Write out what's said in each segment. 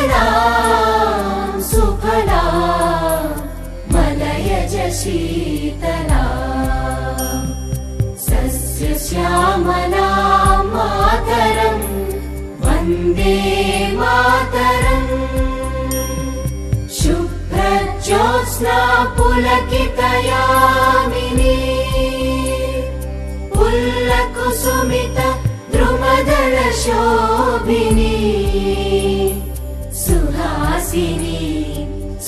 सुजलां सुफलां मलयज शीतलां सस्यश्यामलां मातरं वन्दे मातरम् शुभ्रज्योत्स्ना पुलकितयामिनी पुल्लकुसुमित द्रुमदलशोभिनी सुहासिनी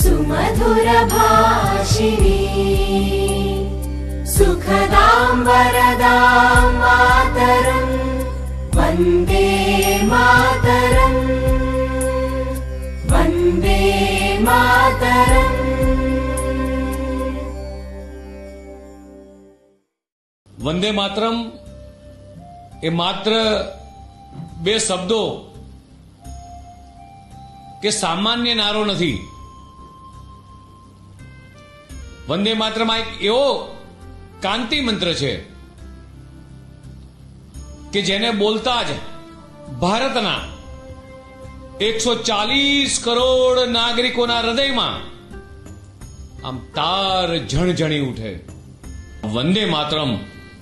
सुमधुरभाषिणी सुखदां वरदां मातरं वन्दे मातरम् वन्दे मातरम्। વંદે માતરમ એ માત્ર બે શબ્દો કે સામાન્ય નારો નથી. વંદે માતરમ આ એક એવો કાંતિ મંત્ર છે કે જેને બોલતા જ ભારતના 140 કરોડ નાગરિકોના હૃદયમાં આમ તાર ઝણઝણી ઉઠે. વંદે માતરમ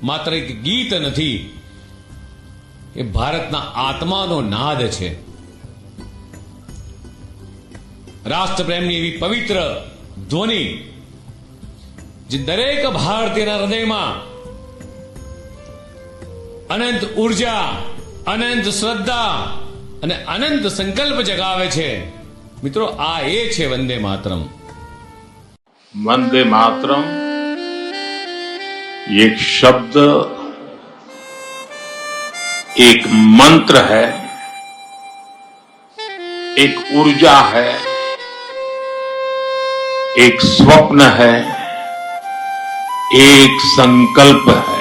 માત્ર એક ગીત નથી, એ ભારતના આત્માનો નાદ છે. રાષ્ટ્રપ્રેમની એવી પવિત્ર ધ્વનિ જે દરેક ભારતીયના હૃદયમાં અનંત ઉર્જા, અનંત શ્રદ્ધા અને અનંત સંકલ્પ જગાવે છે. મિત્રો, આ એ છે વંદે માતરમ. वंदे मातरम एक शब्द, एक मंत्र है, एक ऊर्जा है, एक स्वप्न है, एक संकल्प है.